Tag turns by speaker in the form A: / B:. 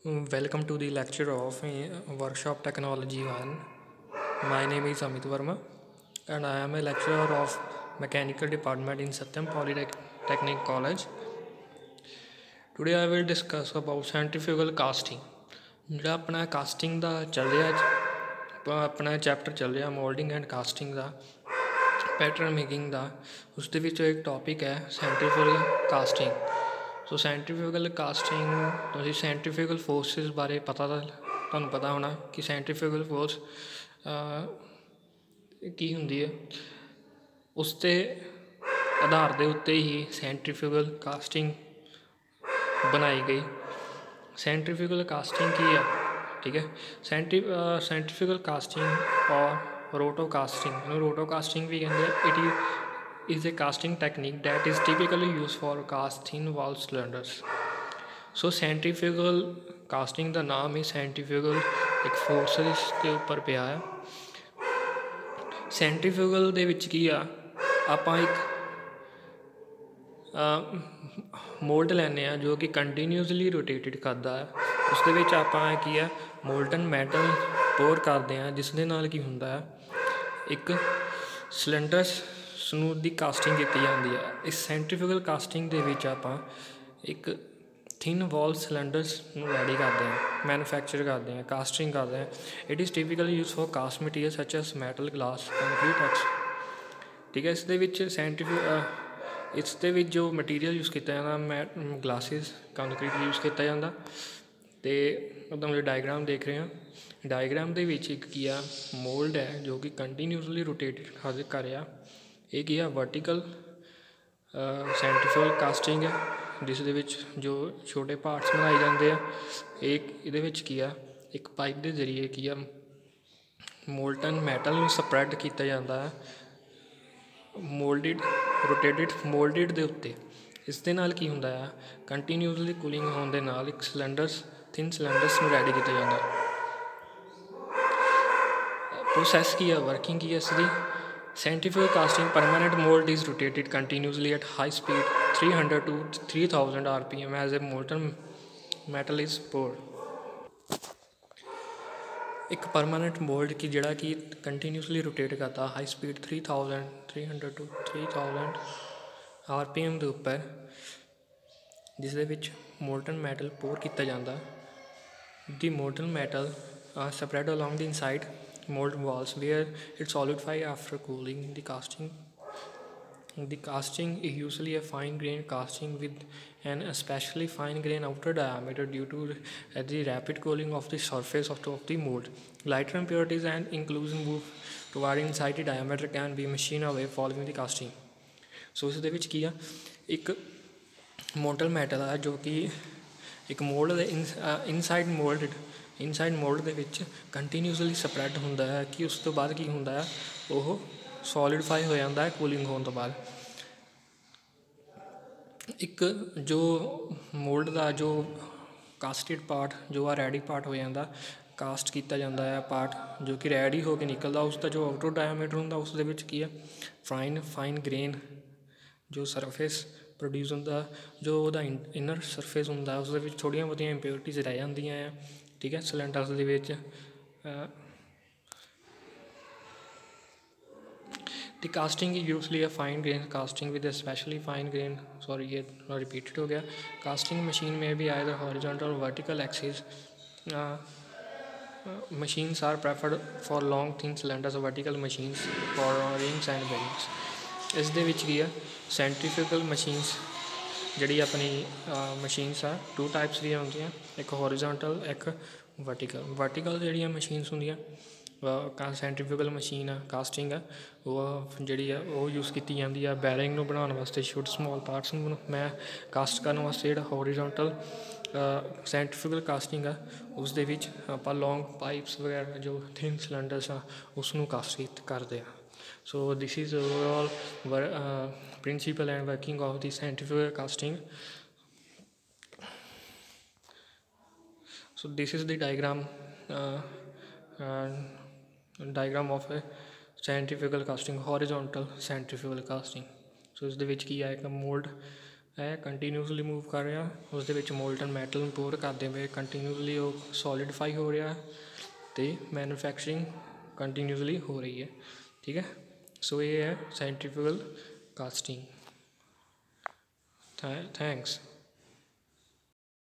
A: Welcome to the lecture of Workshop Technology 1. My name is Amit Verma and I am a lecturer of Mechanical Department in Satyam Polytechnic College. Today I will discuss about centrifugal casting. ਜਿਹੜਾ ਆਪਣਾ casting ਦਾ ਚੱਲ ਰਿਹਾ ਆਪਣਾ chapter ਚੱਲ ਰਿਹਾ moulding and casting ਦਾ pattern making ਦਾ ਉਸ ਦੇ ਵਿੱਚ ਇੱਕ ਟੌਪਿਕ ਹੈ ਸੈਂਟਰੀਫਿਊਗਲ ਕਾਸਟਿੰਗ। ਸੋ ਸੈਂਟਰੀਫਿਊਗਲ ਕਾਸਟਿੰਗ ਤੁਸੀਂ ਸੈਂਟਰੀਫਿਊਗਲ ਫੋਰਸਿਸ ਬਾਰੇ ਤੁਹਾਨੂੰ ਪਤਾ ਹੋਣਾ ਕਿ ਸੈਂਟਰੀਫਿਊਗਲ ਫੋਰਸ ਕੀ ਹੁੰਦੀ ਹੈ। ਉਸ ਦੇ ਆਧਾਰ ਦੇ ਉੱਤੇ ਹੀ ਸੈਂਟਰੀਫਿਊਗਲ ਕਾਸਟਿੰਗ बनाई गई। सेंट्रीफ्यूगल कास्टिंग की है, ठीक है। सेंट्रीफ्यूगल कास्टिंग और रोटो कास्टिंग भी कहते हैं। It is a casting technique that is typically use for cast thin wall cylinders. So centrifugal casting का नाम ही सेंट्रीफ्यूगल एक फोर्स के उपर पिया है। सेंट्रीफ्यूगल दे विच की आ आपां एक मोल्ड लैने जो कि कंटीन्यूसली रोटेटेड करता है। उस दे विच आपां की है मोल्टन मैटल पोर करते हैं जिस दे नाल की हुंदा है एक सिलेंडर्स दी कास्टिंग की जाती है। इस सेंट्रीफ्यूगल कास्टिंग दे विच आपां एक थिन वॉल सिलेंडर्स रेडी करते हैं, मैनुफैक्चर करते हैं, कास्टिंग करते हैं। It is typically use for cast material such as metal, glass, concrete एक्स, ठीक है। इस दे विच इस दे विच जो मटीरियल यूज़ किया जाता ग्लासिस, कंक्रीट यूज़ किया जाता। तो मतलब डायग्राम देख रहे हैं, डायग्राम दे विच एक की मोल्ड है जो कि कंटीन्यूसली रोटेट कर रहा। एक की वर्टिकल सेंट्रीफ्यूगल कास्टिंग है जिस दे विच जो छोटे पार्ट्स बनाए जाते हैं। एक इहदे विच की एक पाइप के जरिए की मोल्टन मैटल स्प्रैड किया जाता है मोल्डिड दे उत्ते। इस दे नाल की हुंदा है कंटीन्यूसली कूलिंग होने दे नाल एक थिन सिलेंडर्स रेडी किया जाता है। प्रोसैस की है, वर्किंग की है इसकी। Centrifugal casting permanent mould is rotated continuously at high speed 300 to 3000 RPM as a molten metal is poured. एक परमानेंट मोल्ड की जड़ा कि कंटीन्यूसली रोटेट करता हाई स्पीड 300 to 3000 RPM के उपर जिस दे विच मोल्टन मैटल पोर किया जाता। The molten metal spread along the inside mould walls where it solidify after cooling the casting. The casting is usually a fine grained casting with an especially fine grained outer diameter due to the rapid cooling of the surface of the mold. Lighter impurities and inclusion move toward inside the diameter can be machined away following the casting. So इस दे विच की एक molten metal है जो कि एक mould inside mould दे विच कंटीन्यूसली spread हुंदा है कि उस तो बाद की हुंदा है वो सॉलिडिफाई हो जाता है कूलिंग होने तो बाद। एक जो मोल्ड का जो कास्टेड पार्ट जो रेडी पार्ट हो जाता, कास्ट किया जाता है पार्ट जो कि रेडी होकर निकलता, उसका जो आउटर डायमीटर होंगे उस दे विच की है फाइन ग्रेन जो सरफेस प्रोड्यूस होंगे, जो वह इनर सरफेस होंगे उस थोड़िया बहुत इंप्योरिटीज रह जांदियां है, ठीक है। Cylinders they which The casting is usually a fine grain casting with especially fine grain. Sorry, ये repeated हो गया। Casting machine may be either horizontal or vertical axis. Machines are preferred for long thin cylinders. Vertical machines for rings and bearings. इस दे विच की है centrifugal machines जिहड़ी अपनी machines आ two types दी होंदियां, एक होरिजोंटल एक वर्टिकल जिहड़ियां मशीन्स होंदियां सेंट्रीफ्यूगल मशीन है कास्टिंग है वो जी यूज़ की जाती है बैरिंग बनाने वास्ते, छोटे स्मॉल पार्ट्स मैं कास्ट करने वास्ते। जो होरिजोंटल सेंट्रीफ्यूगल कास्टिंग है उस दे विच आपां लॉन्ग पाइप्स वगैरह जो थिन सिलेंडर्स आ उसनूं कास्ट करते हैं। So this is overall principle and working of the centrifugal casting. So this is the diagram of a centrifugal casting, horizontal centrifugal casting. So इस दे विच की है एक मोल्ड ਇਹ ਕੰਟੀਨਿਊਸਲੀ ਮੂਵ ਕਰ ਰਿਹਾ, ਉਸ ਦੇ ਵਿੱਚ ਮੋਲਟਨ ਮੈਟਲ ਨੂੰ ਪੋਰ ਕਰਦੇ ਪਏ, ਕੰਟੀਨਿਊਸਲੀ ਉਹ ਸੋਲਿਡਫਾਈ ਹੋ ਰਿਹਾ ਅਤੇ ਮੈਨੂਫੈਕਚਰਿੰਗ ਕੰਟੀਨਿਊਸਲੀ ਹੋ ਰਹੀ ਹੈ। ਠੀਕ ਹੈ, ਸੋ ਇਹ ਹੈ ਸਾਇੰਟੀਫਿਕਲ ਕਾਸਟਿੰਗ। ਥੈਂਕਸ।